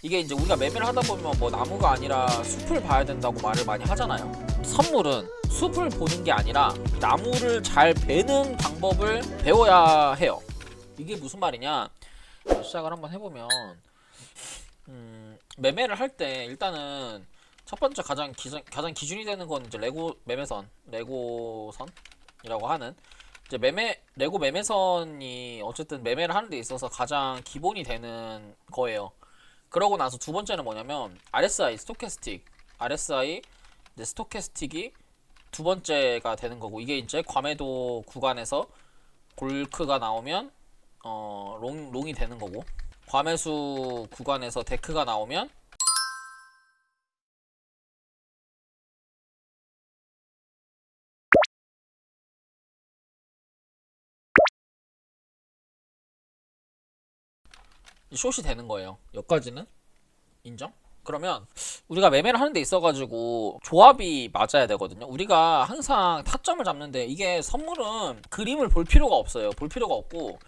이게 이제 우리가 매매를 하다 보면 뭐 나무가 아니라 숲을 봐야 된다고 말을 많이 하잖아요. 선물은 숲을 보는 게 아니라 나무를 잘 베는 방법을 배워야 해요. 이게 무슨 말이냐? 시작을 한번 해보면 매매를 할 때 일단은 첫 번째 가장 기준이 되는 건 이제 레고 매매선, 레고선이라고 하는 이제 레고 매매선이 어쨌든 매매를 하는 데 있어서 가장 기본이 되는 거예요. 그러고 나서 두 번째는 뭐냐면 RSI 스토캐스틱, RSI 이제 스토캐스틱이 두 번째가 되는 거고, 이게 이제 과매도 구간에서 골크가 나오면 롱이 되는 거고, 과매수 구간에서 데크가 나오면 숏이 되는 거예요. 여기까지는 인정? 그러면 우리가 매매를 하는 데 있어가지고 조합이 맞아야 되거든요. 우리가 항상 타점을 잡는데 이게 선물은 그림을 볼 필요가 없어요. 볼 필요가 없고,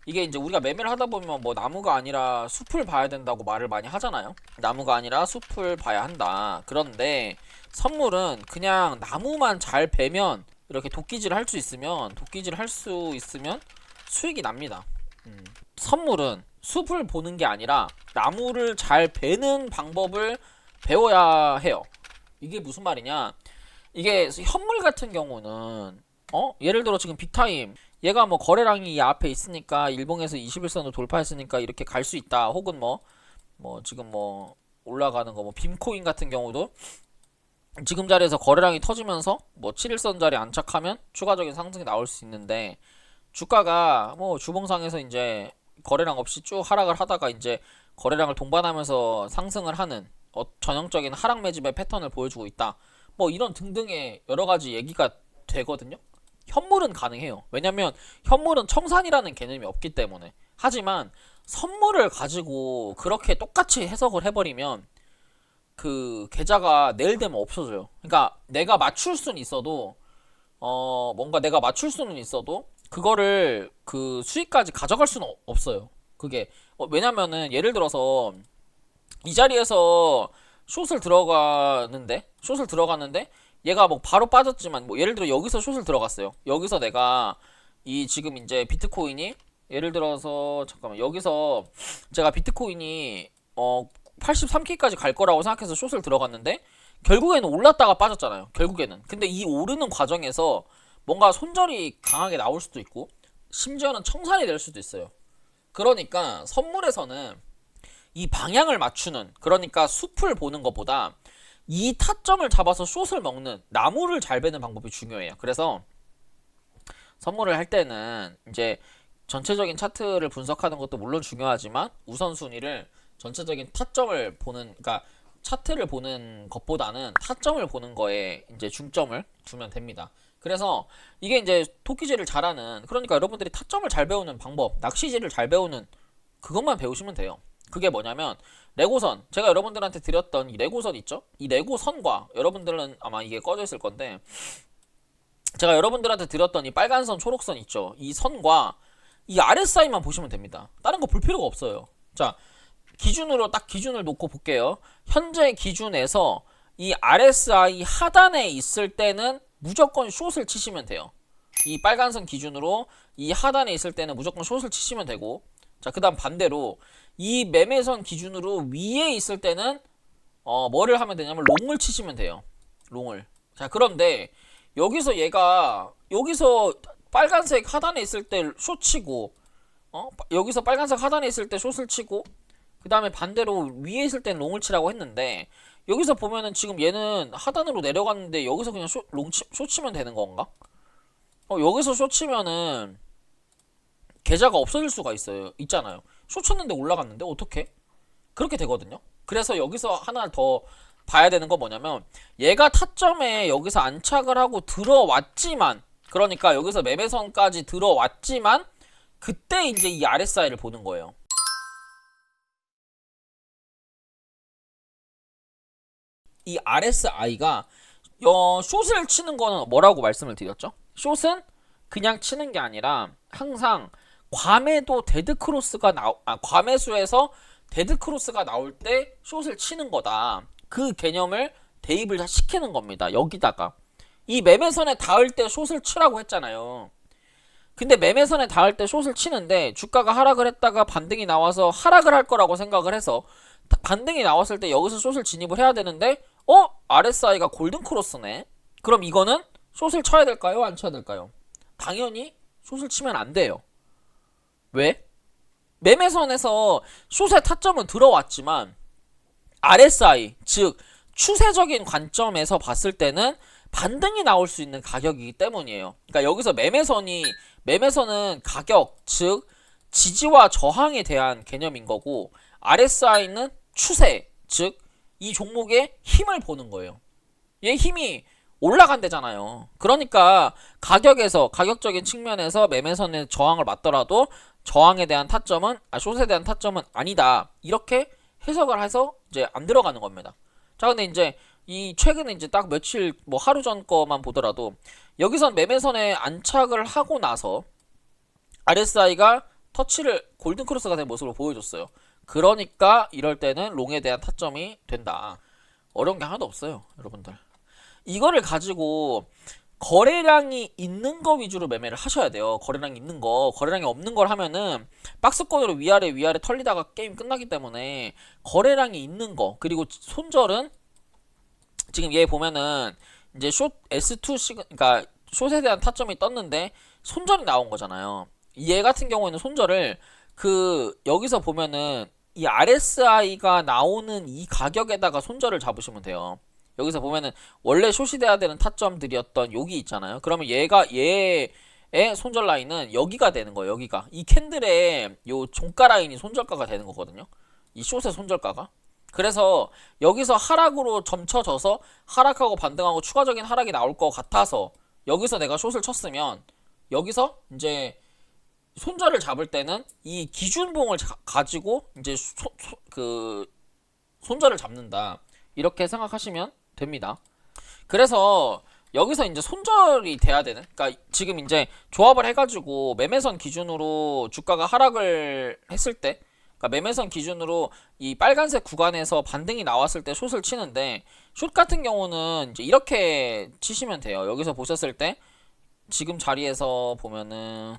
이게 이제 우리가 매매를 하다 보면 뭐 나무가 아니라 숲을 봐야 된다고 말을 많이 하잖아요. 나무가 아니라 숲을 봐야 한다. 그런데 선물은 그냥 나무만 잘 베면, 이렇게 도끼질을 할 수 있으면 수익이 납니다. 선물은 숲을 보는 게 아니라 나무를 잘 베는 방법을 배워야 해요. 이게 무슨 말이냐? 이게 현물 같은 경우는 예를 들어 지금 빅타임 얘가 뭐 거래량이 이 앞에 있으니까 일봉에서 21선을 돌파했으니까 이렇게 갈 수 있다. 혹은 뭐 지금 뭐 올라가는 거 뭐 빔코인 같은 경우도 지금 자리에서 거래량이 터지면서 뭐 7일선 자리 안착하면 추가적인 상승이 나올 수 있는데, 주가가 뭐 주봉상에서 이제 거래량 없이 쭉 하락을 하다가 이제 거래량을 동반하면서 상승을 하는 전형적인 하락 매집의 패턴을 보여주고 있다. 뭐 이런 등등의 여러 가지 얘기가 되거든요. 현물은 가능해요. 왜냐면 현물은 청산이라는 개념이 없기 때문에. 하지만 선물을 가지고 그렇게 똑같이 해석을 해버리면 그 계좌가 내일 되면 없어져요. 그러니까 내가 맞출 수는 있어도 뭔가 내가 맞출 수는 있어도 그거를 그 수익까지 가져갈 수는 없어요. 그게 왜냐면은 예를 들어서 이 자리에서 숏을 들어가는데 얘가 뭐 바로 빠졌지만, 뭐 예를 들어 여기서 숏을 들어갔어요. 여기서 내가 이 지금 이제 비트코인이 예를 들어서 잠깐만, 여기서 제가 비트코인이 83K까지 갈 거라고 생각해서 숏을 들어갔는데 결국에는 올랐다가 빠졌잖아요. 결국에는. 근데 이 오르는 과정에서 뭔가 손절이 강하게 나올 수도 있고 심지어는 청산이 될 수도 있어요. 그러니까 선물에서는 이 방향을 맞추는, 그러니까 숲을 보는 것보다 이 타점을 잡아서 숏을 먹는, 나무를 잘 베는 방법이 중요해요. 그래서 선물을 할 때는 이제 전체적인 차트를 분석하는 것도 물론 중요하지만 우선순위를 전체적인 타점을 보는, 그러니까 차트를 보는 것보다는 타점을 보는 거에 이제 중점을 두면 됩니다. 그래서 이게 이제 토끼질을 잘하는, 그러니까 여러분들이 타점을 잘 배우는 방법, 낚시질을 잘 배우는 그것만 배우시면 돼요. 그게 뭐냐면 레고선, 제가 여러분들한테 드렸던 이 레고선 있죠? 이 레고선과, 여러분들은 아마 이게 꺼져 있을 건데 제가 여러분들한테 드렸던 이 빨간 선, 초록선 있죠? 이 선과 이 RSI만 보시면 됩니다. 다른 거 볼 필요가 없어요. 자, 기준으로 딱 기준을 놓고 볼게요. 현재 기준에서 이 RSI 하단에 있을 때는 무조건 숏을 치시면 돼요. 이 빨간선 기준으로 이 하단에 있을 때는 무조건 숏을 치시면 되고, 자, 그 다음 반대로 이 매매선 기준으로 위에 있을 때는 뭐를 하면 되냐면 롱을 치시면 돼요. 롱을. 자, 그런데 여기서 빨간색 하단에 있을 때 숏 치고, 여기서 빨간색 하단에 있을 때 숏을 치고, 그 다음에 반대로 위에 있을 땐 롱을 치라고 했는데, 여기서 보면은 지금 얘는 하단으로 내려갔는데 여기서 그냥 숏 치면 되는 건가? 여기서 숏 치면은 계좌가 없어질 수가 있잖아요. 숏 쳤는데 올라갔는데 어떻게? 그렇게 되거든요. 그래서 여기서 하나 더 봐야 되는 건 뭐냐면, 얘가 타점에 여기서 안착을 하고 들어왔지만, 그러니까 여기서 매매선까지 들어왔지만 그때 이제 이 RSI를 보는 거예요. 이 RSI가 숏을 치는 거는 뭐라고 말씀을 드렸죠? 숏은 그냥 치는 게 아니라 항상 과매도 데드 크로스가 과매수에서 데드 크로스가 나올 때 숏을 치는 거다. 그 개념을 대입을 시키는 겁니다. 여기다가 이 매매선에 닿을 때 숏을 치라고 했잖아요. 근데 매매선에 닿을 때 숏을 치는데 주가가 하락을 했다가 반등이 나와서 하락을 할 거라고 생각을 해서 반등이 나왔을 때 여기서 숏을 진입을 해야 되는데 RSI가 골든 크로스네. 그럼 이거는 숏을 쳐야 될까요? 안 쳐야 될까요? 당연히 숏을 치면 안 돼요. 왜? 매매선에서 숏의 타점은 들어왔지만 RSI, 즉 추세적인 관점에서 봤을 때는 반등이 나올 수 있는 가격이기 때문이에요. 그러니까 여기서 매매선은 가격, 즉 지지와 저항에 대한 개념인 거고 RSI는 추세, 즉 이 종목의 힘을 보는 거예요. 얘 힘이 올라간대잖아요. 그러니까 가격적인 측면에서 매매선의 저항을 맞더라도 저항에 대한 타점은 숏에 대한 타점은 아니다. 이렇게 해석을 해서 이제 안 들어가는 겁니다. 자, 근데 이제 이 최근에 이제 딱 며칠 뭐 하루 전 거만 보더라도 여기선 매매선에 안착을 하고 나서 RSI가 터치를 골든 크로스가 된 모습으로 보여줬어요. 그러니까 이럴 때는 롱에 대한 타점이 된다. 어려운 게 하나도 없어요, 여러분들. 이거를 가지고 거래량이 있는 거 위주로 매매를 하셔야 돼요. 거래량이 있는 거. 거래량이 없는 걸 하면은 박스권으로 위아래 털리다가 게임 끝나기 때문에 거래량이 있는 거. 그리고 손절은 지금 얘 보면은 이제 숏 S2 그러니까 숏에 대한 타점이 떴는데 손절이 나온 거잖아요. 얘 같은 경우에는 손절을 여기서 보면은 이 RSI가 나오는 이 가격에다가 손절을 잡으시면 돼요. 여기서 보면은 원래 숏이 돼야 되는 타점들이었던 여기 있잖아요. 그러면 얘의 손절 라인은 여기가 되는 거예요. 여기가 이 캔들의 요 종가 라인이 손절가가 되는 거거든요. 이 숏의 손절가가. 그래서 여기서 하락으로 점쳐져서 하락하고 반등하고 추가적인 하락이 나올 것 같아서 여기서 내가 숏을 쳤으면 여기서 이제 손절을 잡을 때는 이 기준봉을 가지고 이제 손절을 잡는다. 이렇게 생각하시면 됩니다. 그래서 여기서 이제 손절이 돼야 되는, 그러니까 지금 이제 조합을 해가지고 매매선 기준으로 주가가 하락을 했을 때, 그러니까 매매선 기준으로 이 빨간색 구간에서 반등이 나왔을 때 숏을 치는데, 숏 같은 경우는 이제 이렇게 치시면 돼요. 여기서 보셨을 때 지금 자리에서 보면은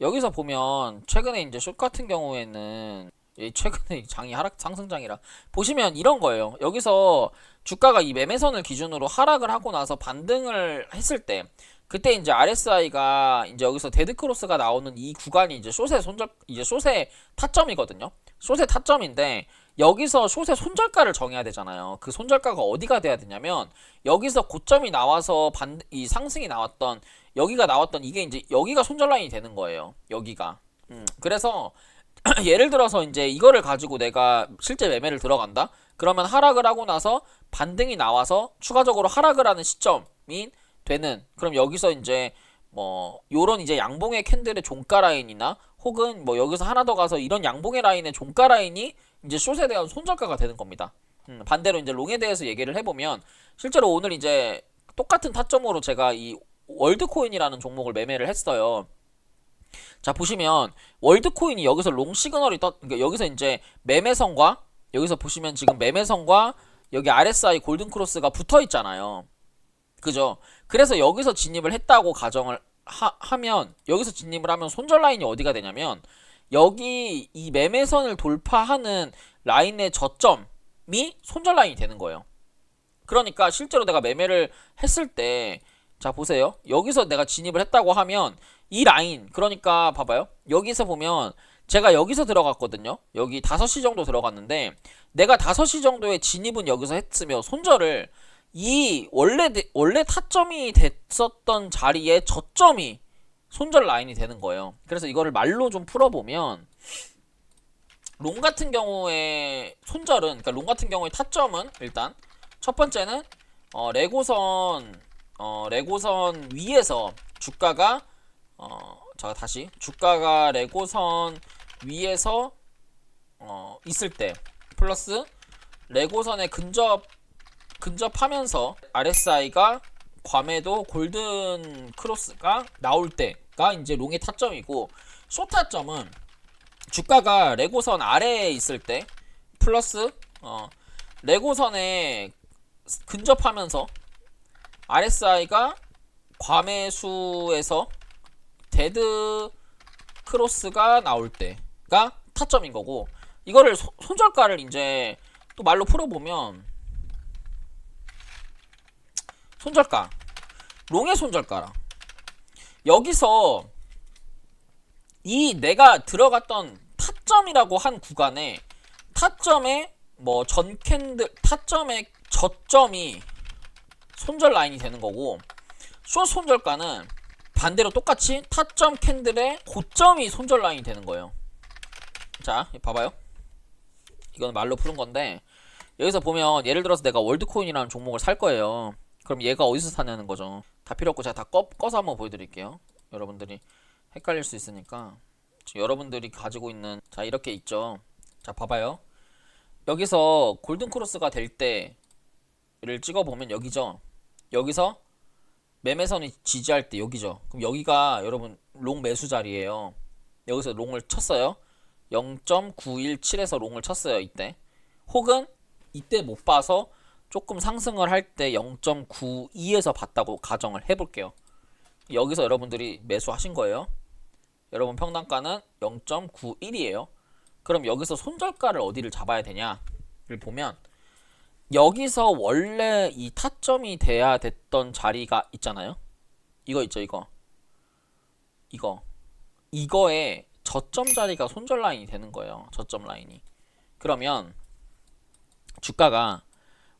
여기서 보면 최근에 이제 숏 같은 경우에는 최근에 장이 상승장이라 보시면 이런 거예요. 여기서 주가가 이 매매선을 기준으로 하락을 하고 나서 반등을 했을 때 그때 이제 RSI가 이제 여기서 데드크로스가 나오는 이 구간이 이제 숏의 타점이거든요. 숏의 타점인데 여기서 숏의 손절가를 정해야 되잖아요. 그 손절가가 어디가 돼야 되냐면 여기서 고점이 나와서 이 상승이 나왔던 여기가 나왔던 이게 이제 여기가 손절 라인이 되는 거예요. 여기가. 그래서 예를 들어서 이제 이거를 가지고 내가 실제 매매를 들어간다? 그러면 하락을 하고 나서 반등이 나와서 추가적으로 하락을 하는 시점이 되는, 그럼 여기서 이제 뭐 요런 이제 양봉의 캔들의 종가 라인이나 혹은 뭐 여기서 하나 더 가서 이런 양봉의 라인의 종가 라인이 이제 숏에 대한 손절가가 되는 겁니다. 반대로 이제 롱에 대해서 얘기를 해보면 실제로 오늘 이제 똑같은 타점으로 제가 이 월드코인이라는 종목을 매매를 했어요. 자, 보시면 월드코인이 여기서 롱 시그널이 그러니까 여기서 이제 매매선과 여기서 보시면 지금 매매선과 여기 RSI 골든 크로스가 붙어 있잖아요. 그죠? 그래서 여기서 진입을 했다고 가정을 하면 여기서 진입을 하면 손절 라인이 어디가 되냐면 여기 이 매매선을 돌파하는 라인의 저점이 손절 라인이 되는 거예요. 그러니까 실제로 내가 매매를 했을 때 자 보세요. 여기서 내가 진입을 했다고 하면 이 라인, 그러니까 봐봐요. 여기서 보면 제가 여기서 들어갔거든요. 여기 5시 정도 들어갔는데 내가 5시 정도에 진입은 여기서 했으며 손절을 이 원래 타점이 됐었던 자리에 저점이 손절 라인이 되는 거예요. 그래서 이거를 말로 좀 풀어보면 롱 같은 경우에 손절은, 그러니까 롱 같은 경우에 타점은 일단 첫 번째는 레고선 위에서 주가가 주가가 레고선 위에서 있을 때 플러스 레고선에 근접하면서 RSI가 괌에도 골든 크로스가 나올 때가 이제 롱의 타점이고, 숏 타점은 주가가 레고선 아래에 있을 때 플러스 레고선에 근접하면서 RSI가 과매수에서 데드 크로스가 나올 때가 타점인 거고, 이거를 손절가를 이제 또 말로 풀어보면 손절가, 롱의 손절가랑 여기서 이 내가 들어갔던 타점이라고 한 구간에 타점의 뭐 전 캔들 타점의 저점이 손절 라인이 되는 거고, 숏 손절가는 반대로 똑같이 타점 캔들의 고점이 손절 라인이 되는 거예요. 자, 봐봐요. 이건 말로 푸는 건데, 여기서 보면 예를 들어서 내가 월드코인이라는 종목을 살 거예요. 그럼 얘가 어디서 사냐는 거죠. 다 필요 없고 제가 다 꺼서 한번 보여드릴게요. 여러분들이 헷갈릴 수 있으니까. 지금 여러분들이 가지고 있는, 자, 이렇게 있죠. 자, 봐봐요. 여기서 골든크로스가 될 때를 찍어보면 여기죠. 여기서 매매선이 지지할 때 여기죠. 그럼 여기가 여러분 롱 매수 자리예요. 여기서 롱을 쳤어요. 0.917에서 롱을 쳤어요. 이때. 혹은 이때 못 봐서 조금 상승을 할 때 0.92에서 봤다고 가정을 해볼게요. 여기서 여러분들이 매수하신 거예요. 여러분 평단가는 0.91이에요. 그럼 여기서 손절가를 어디를 잡아야 되냐를 보면, 여기서 원래 이 타점이 돼야 됐던 자리가 있잖아요. 이거 있죠, 이거의 저점 자리가 손절 라인이 되는 거예요. 저점 라인이. 그러면 주가가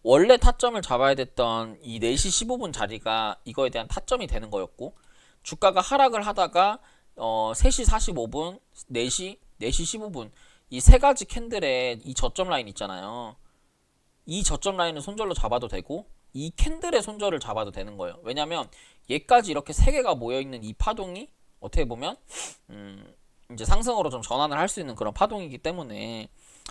원래 타점을 잡아야 됐던 이 4시 15분 자리가 이거에 대한 타점이 되는 거였고, 주가가 하락을 하다가 3시 45분, 4시 15분 이 세 가지 캔들의 이 저점 라인 있잖아요. 이 저점 라인을 손절로 잡아도 되고 이 캔들의 손절을 잡아도 되는 거예요. 왜냐면 얘까지 이렇게 세 개가 모여있는 이 파동이 어떻게 보면 이제 상승으로 좀 전환을 할 수 있는 그런 파동이기 때문에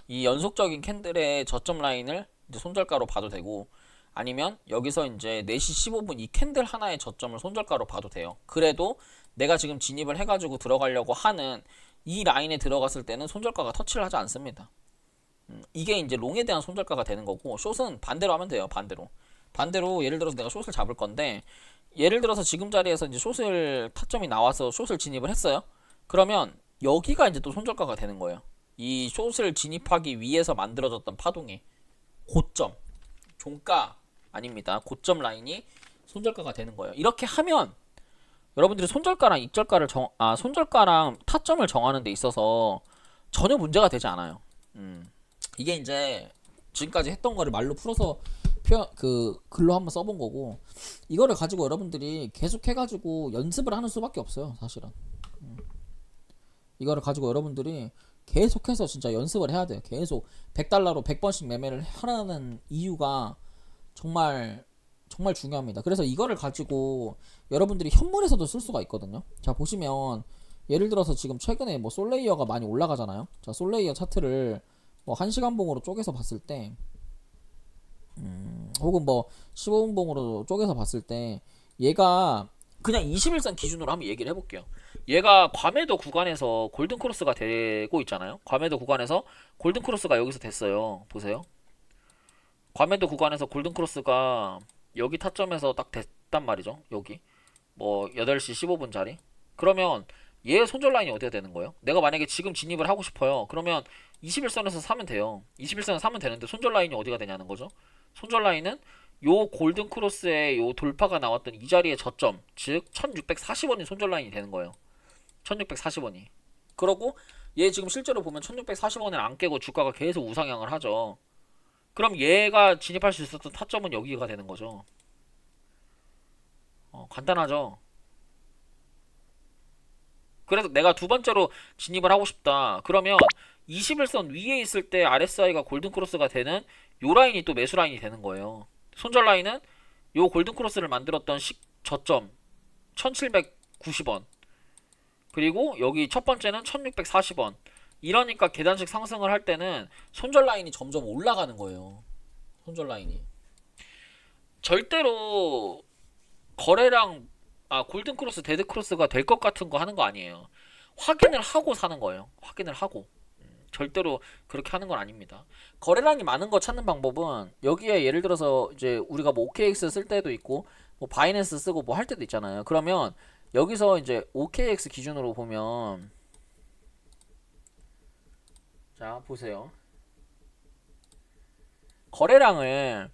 이 연속적인 캔들의 저점 라인을 이제 손절가로 봐도 되고, 아니면 여기서 이제 4시 15분 이 캔들 하나의 저점을 손절가로 봐도 돼요. 그래도 내가 지금 진입을 해가지고 들어가려고 하는 이 라인에 들어갔을 때는 손절가가 터치를 하지 않습니다. 이게 이제 롱에 대한 손절가가 되는 거고, 숏은 반대로 하면 돼요. 반대로 예를 들어서 내가 숏을 잡을 건데, 예를 들어서 지금 자리에서 이제 숏을 타점이 나와서 숏을 진입을 했어요. 그러면 여기가 이제 또 손절가가 되는 거예요. 이 숏을 진입하기 위해서 만들어졌던 파동의 고점, 종가 아닙니다. 고점 라인이 손절가가 되는 거예요. 이렇게 하면 여러분들이 손절가랑 손절가랑 타점을 정하는 데 있어서 전혀 문제가 되지 않아요. 이게 이제 지금까지 했던 거를 말로 풀어서 글로 한번 써본 거고, 이거를 가지고 여러분들이 계속 해가지고 연습을 하는 수밖에 없어요, 사실은. 이거를 가지고 여러분들이 계속해서 진짜 연습을 해야 돼요. 계속 100달러로 100번씩 매매를 하라는 이유가 정말 중요합니다. 그래서 이거를 가지고 여러분들이 현물에서도 쓸 수가 있거든요. 자, 보시면 예를 들어서 지금 최근에 뭐 솔레이어가 많이 올라가잖아요. 자, 솔레이어 차트를 뭐 1시간 봉으로 쪼개서 봤을 때, 혹은 뭐 15분 봉으로 쪼개서 봤을 때, 얘가 그냥 21선 기준으로 한번 얘기를 해볼게요. 얘가 과매도 구간에서 골든크로스가 되고 있잖아요. 과매도 구간에서 골든크로스가 여기서 됐어요. 보세요. 과매도 구간에서 골든크로스가 여기 타점에서 딱 됐단 말이죠. 여기 뭐 8시 15분 자리. 그러면 얘 손절 라인이 어디가 되는 거예요? 내가 만약에 지금 진입을 하고 싶어요. 그러면 21선에서 사면 돼요. 21선에서 사면 되는데 손절 라인이 어디가 되냐는 거죠. 손절 라인은 요 골든크로스의 요 돌파가 나왔던 이 자리의 저점, 즉 1640원이 손절 라인이 되는 거예요. 1640원이. 그러고 얘 지금 실제로 보면 1640원을 안 깨고 주가가 계속 우상향을 하죠. 그럼 얘가 진입할 수 있었던 타점은 여기가 되는 거죠. 간단하죠. 그래서 내가 두 번째로 진입을 하고 싶다. 그러면 21선 위에 있을 때 RSI가 골든크로스가 되는 요 라인이 또 매수 라인이 되는 거예요. 손절 라인은 요 골든크로스를 만들었던 저점 1790원, 그리고 여기 첫 번째는 1640원. 이러니까 계단식 상승을 할 때는 손절 라인이 점점 올라가는 거예요. 손절 라인이 절대로 거래량 골든크로스 데드크로스가 될 것 같은 거 하는 거 아니에요. 확인을 하고 사는 거예요. 확인을 하고. 절대로 그렇게 하는 건 아닙니다. 거래량이 많은 거 찾는 방법은 여기에 예를 들어서 이제 우리가 뭐 OKX 쓸 때도 있고 뭐 바이낸스 쓰고 뭐 할 때도 있잖아요. 그러면 여기서 이제 OKX 기준으로 보면 자 보세요. 거래량을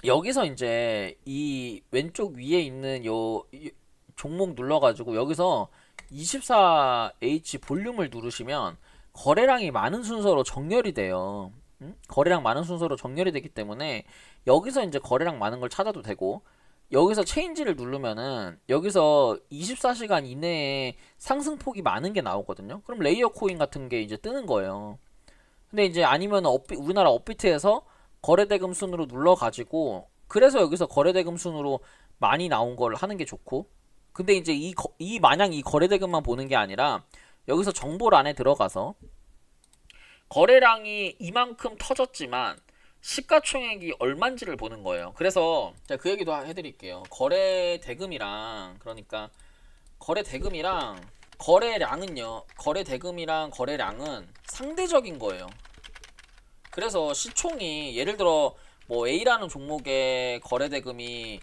여기서 이제 이 왼쪽 위에 있는 종목 눌러가지고 여기서 24H 볼륨을 누르시면 거래량이 많은 순서로 정렬이 돼요. 거래량 많은 순서로 정렬이 되기 때문에 여기서 이제 거래량 많은 걸 찾아도 되고 여기서 체인지를 누르면은 여기서 24시간 이내에 상승폭이 많은 게 나오거든요. 그럼 레이어 코인 같은 게 이제 뜨는 거예요. 근데 이제 아니면 우리나라 업비트에서 거래대금 순으로 눌러가지고 그래서 여기서 거래대금 순으로 많이 나온 걸 하는 게 좋고 근데 이제 마냥 이 거래대금만 보는 게 아니라 여기서 정보란에 들어가서 거래량이 이만큼 터졌지만 시가총액이 얼만지를 보는 거예요. 그래서 제가 그 얘기도 해드릴게요. 거래대금이랑 그러니까 거래대금이랑 거래량은요. 거래대금이랑 거래량은 상대적인 거예요. 그래서 시총이 예를 들어 뭐 A라는 종목의 거래대금이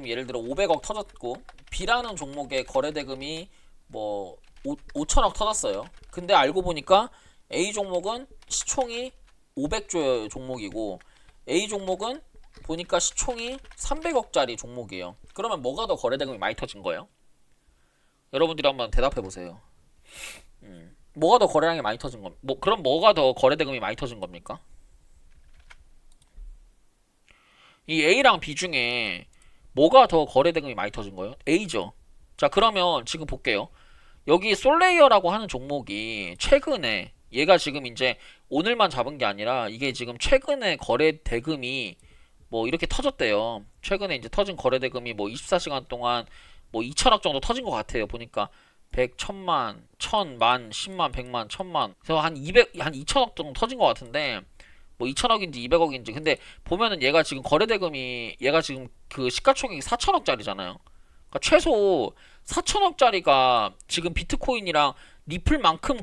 예를 들어 500억 터졌고 B라는 종목의 거래대금이 뭐 5천억 터졌어요. 근데 알고 보니까 A 종목은 시총이 500조 종목이고 A 종목은 보니까 시총이 300억짜리 종목이에요. 그러면 뭐가 더 거래대금이 많이 터진 거예요? 여러분들이 한번 대답해 보세요. 뭐가 더 거래량이 많이 터진 겁니까? 그럼 뭐가 더 거래대금이 많이 터진 겁니까? 이 A랑 B 중에 뭐가 더 거래대금이 많이 터진 거예요? A죠. 자, 그러면 지금 볼게요. 여기 솔레이어라고 하는 종목이 최근에 얘가 지금 이제 오늘만 잡은 게 아니라 이게 지금 최근에 거래 대금이 뭐 이렇게 터졌대요. 최근에 이제 터진 거래 대금이 뭐 24시간 동안 뭐 2천억 정도 터진 것 같아요. 보니까 100, 1000만, 1000만, 10만, 100만, 1000만. 그래서 한 2천억 정도 터진 것 같은데 뭐 2천억인지 200억인지 근데 보면은 얘가 지금 거래 대금이 얘가 지금 그 시가총액이 4천억짜리잖아요. 그러니까 최소 4천억짜리가 지금 비트코인이랑 리플만큼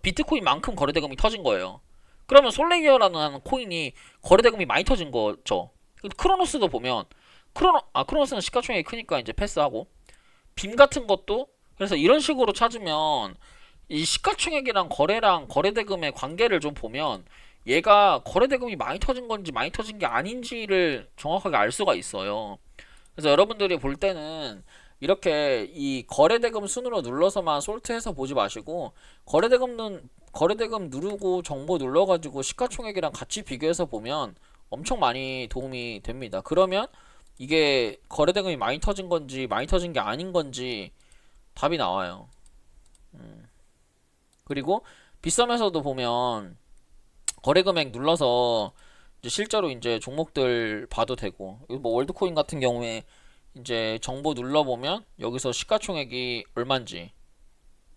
비트코인만큼 거래대금이 터진 거예요. 그러면 솔레이어라는 코인이 거래대금이 많이 터진 거죠. 크로노스도 보면 크로노스는 시가총액이 크니까 이제 패스하고 빔 같은 것도 그래서 이런 식으로 찾으면 이 시가총액이랑 거래랑 거래대금의 관계를 좀 보면 얘가 거래대금이 많이 터진 건지 많이 터진 게 아닌지를 정확하게 알 수가 있어요. 그래서 여러분들이 볼 때는 이렇게 이 거래대금 순으로 눌러서만 솔트해서 보지 마시고 거래대금 누르고 정보 눌러가지고 시가총액이랑 같이 비교해서 보면 엄청 많이 도움이 됩니다. 그러면 이게 거래대금이 많이 터진 건지 많이 터진 게 아닌 건지 답이 나와요. 그리고 빗썸에서도 보면 거래금액 눌러서 이제 실제로 이제 종목들 봐도 되고 뭐 월드코인 같은 경우에 이제 정보 눌러보면 여기서 시가총액이 얼만지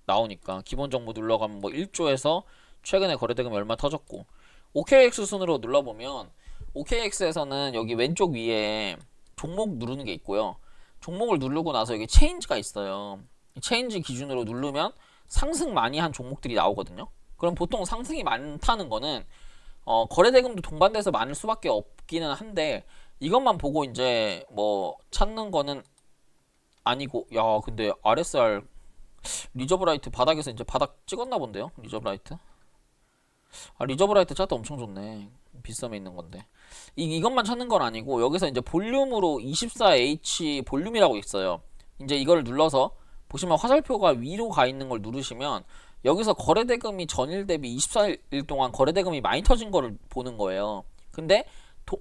나오니까 기본 정보 눌러가면 뭐 1조에서 최근에 거래대금이 얼마 터졌고 OKX 순으로 눌러보면 OKX에서는 여기 왼쪽 위에 종목 누르는 게 있고요. 종목을 누르고 나서 여기 체인지가 있어요. 체인지 기준으로 누르면 상승 많이 한 종목들이 나오거든요. 그럼 보통 상승이 많다는 거는 거래대금도 동반돼서 많을 수밖에 없기는 한데 이것만 보고 이제 뭐 찾는 거는 아니고 야 근데 RSR 리저브라이트 바닥에서 이제 바닥 찍었나 본데요. 리저브라이트 리저브라이트 차트 엄청 좋네. 빗썸에 있는 건데 이것만 찾는 건 아니고 여기서 이제 볼륨으로 24H 볼륨이라고 있어요. 이제 이걸 눌러서 보시면 화살표가 위로 가 있는 걸 누르시면 여기서 거래대금이 전일 대비 24일 동안 거래대금이 많이 터진 거를 보는 거예요. 근데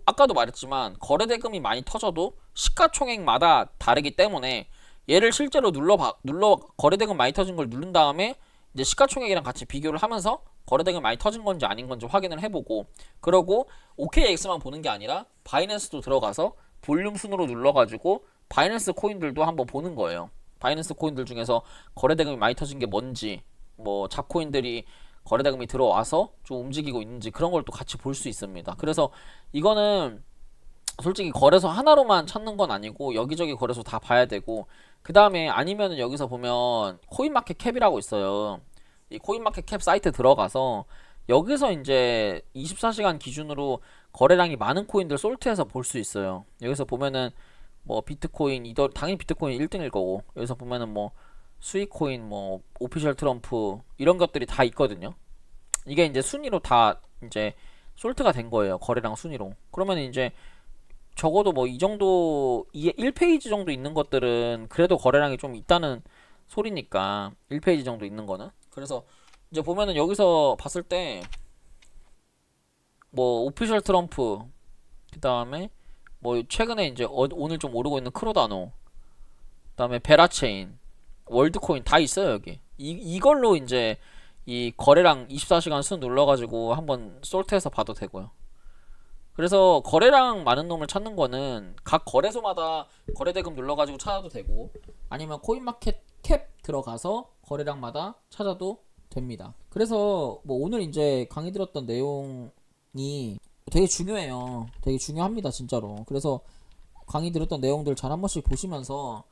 아까도 말했지만 거래대금이 많이 터져도 시가총액마다 다르기 때문에 얘를 실제로 눌러 거래대금 많이 터진 걸 누른 다음에 이제 시가총액이랑 같이 비교를 하면서 거래대금 많이 터진 건지 아닌 건지 확인을 해보고 그러고 OKX만 보는 게 아니라 바이낸스도 들어가서 볼륨 순으로 눌러가지고 바이낸스 코인들도 한번 보는 거예요. 바이낸스 코인들 중에서 거래대금이 많이 터진 게 뭔지 뭐 잡코인들이 거래대금이 들어와서 좀 움직이고 있는지 그런 걸 또 같이 볼 수 있습니다. 그래서 이거는 솔직히 거래소 하나로만 찾는 건 아니고 여기저기 거래소 다 봐야 되고 그 다음에 아니면은 여기서 보면 코인마켓 캡이라고 있어요. 이 코인마켓 캡 사이트 들어가서 여기서 이제 24시간 기준으로 거래량이 많은 코인들 솔트해서 볼 수 있어요. 여기서 보면은 뭐 비트코인 이더 당연히 비트코인 1등일 거고, 여기서 보면은 뭐 스위코인 뭐 오피셜 트럼프 이런 것들이 다 있거든요. 이게 이제 순위로 다 이제 솔트가 된 거예요. 거래량 순위로. 그러면 이제 적어도 뭐 이 정도 1페이지 정도 있는 것들은 그래도 거래량이 좀 있다는 소리니까, 1페이지 정도 있는 거는. 그래서 이제 보면은 여기서 봤을 때 뭐 오피셜 트럼프, 그다음에 뭐 최근에 이제 오늘 좀 오르고 있는 크로다노, 그다음에 베라체인, 월드코인 다 있어요 여기. 이걸로 이제 이 거래량 24시간 순 눌러가지고 한번 솔트해서 봐도 되고요. 그래서 거래량 많은 놈을 찾는 거는 각 거래소마다 거래대금 눌러가지고 찾아도 되고, 아니면 코인마켓 캡 들어가서 거래량마다 찾아도 됩니다. 그래서 뭐 오늘 이제 강의 들었던 내용이 되게 중요해요. 되게 중요합니다 진짜로. 그래서 강의 들었던 내용들 잘 한 번씩 보시면서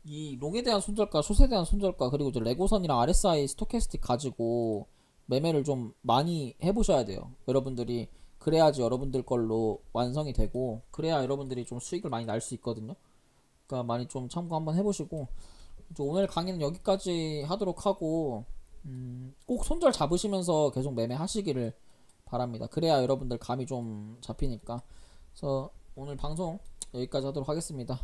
이 롱에 대한 손절가, 숏에 대한 손절가, 그리고 이제 레고선이랑 RSI 스토캐스틱 가지고 매매를 좀 많이 해보셔야 돼요. 여러분들이 그래야지 여러분들 걸로 완성이 되고, 그래야 여러분들이 좀 수익을 많이 날 수 있거든요. 그러니까 많이 좀 참고 한번 해보시고, 오늘 강의는 여기까지 하도록 하고, 꼭 손절 잡으시면서 계속 매매하시기를 바랍니다. 그래야 여러분들 감이 좀 잡히니까. 그래서 오늘 방송 여기까지 하도록 하겠습니다.